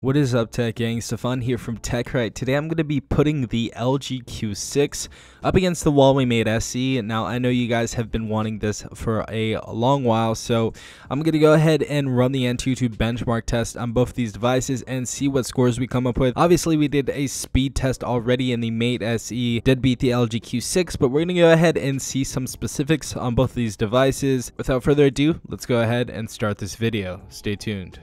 What is up, Tech Gang? Stefan here from TechRight. Today I'm going to be putting the LG Q6 up against the Huawei Mate SE. Now, I know you guys have been wanting this for a long while, so I'm going to go ahead and run the Antutu benchmark test on both of these devices and see what scores we come up with. Obviously, we did a speed test already in the Mate SE, did beat the LG Q6, but we're going to go ahead and see some specifics on both of these devices. Without further ado, let's go ahead and start this video. Stay tuned.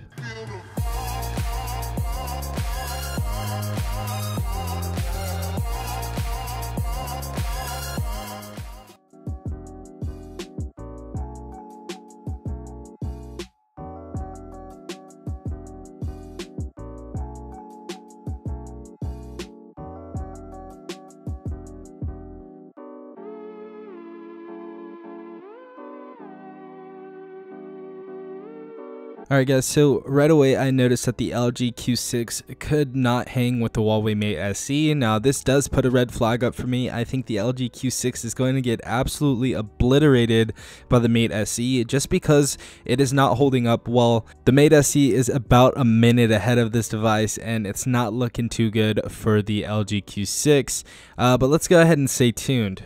Alright guys, so right away I noticed that the LG Q6 could not hang with the Huawei Mate SE. Now this does put a red flag up for me. I think the LG Q6 is going to get absolutely obliterated by the Mate SE just because it is not holding up well. The Mate SE is about a minute ahead of this device and it's not looking too good for the LG Q6. But let's go ahead and stay tuned.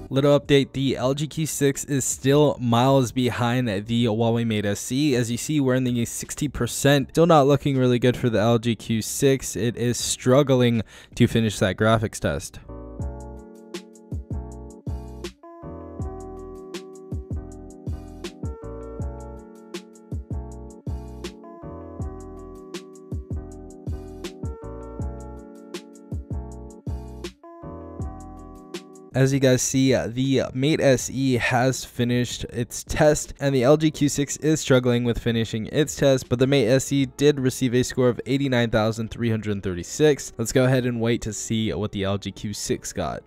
Little update, the LG Q6 is still miles behind the Huawei Mate SE. As you see, we're in the 60%. Still not looking really good for the LG Q6. It is struggling to finish that graphics test. As you guys see, the Mate SE has finished its test and the LG Q6 is struggling with finishing its test, but the Mate SE did receive a score of 89,336. Let's go ahead and wait to see what the LG Q6 got.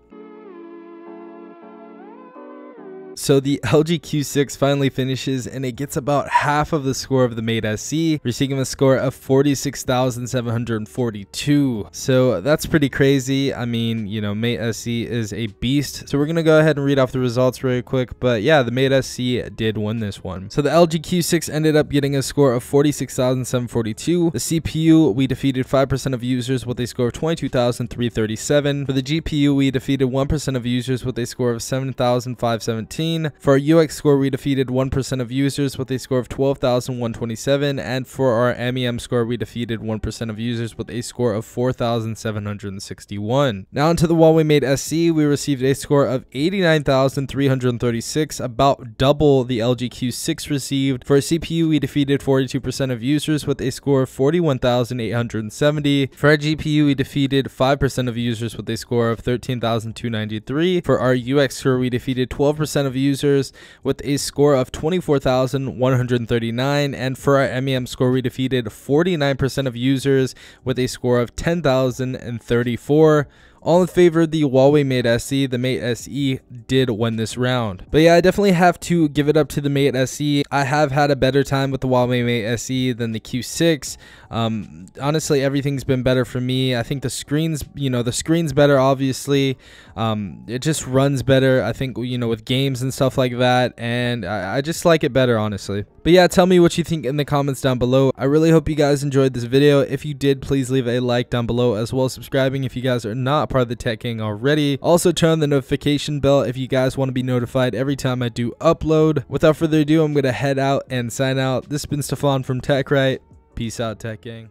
So the LG Q6 finally finishes and it gets about half of the score of the Mate SE, receiving a score of 46,742. So that's pretty crazy. I mean, you know, Mate SE is a beast. So we're going to go ahead and read off the results really quick. But yeah, the Mate SE did win this one. So the LG Q6 ended up getting a score of 46,742. The CPU, we defeated 5% of users with a score of 22,337. For the GPU, we defeated 1% of users with a score of 7,517. For our UX score, we defeated 1% of users with a score of 12,127, and for our MEM score, we defeated 1% of users with a score of 4,761. Now onto the Huawei Mate SE, we received a score of 89,336, about double the LG Q6 received. For our CPU, we defeated 42% of users with a score of 41,870. For our GPU, we defeated 5% of users with a score of 13,293. For our UX score, we defeated 12% of users with a score of 24,139, and for our MEM score, we defeated 49% of users with a score of 10,034. All in favor of the Huawei Mate SE. The Mate SE did win this round. But yeah, I definitely have to give it up to the Mate SE. I have had a better time with the Huawei Mate SE than the Q6. Honestly, everything's been better for me. I think the screen's, the screen's better, obviously. It just runs better, I think, with games and stuff like that. And I just like it better, honestly. But yeah, tell me what you think in the comments down below. I really hope you guys enjoyed this video. If you did, please leave a like down below, as well as subscribing if you guys are not part of the Tech Gang already. Also turn on the notification bell if you guys want to be notified every time I do upload. Without further ado, I'm going to head out and sign out. This has been Stefan from TechRight. Peace out, Tech Gang.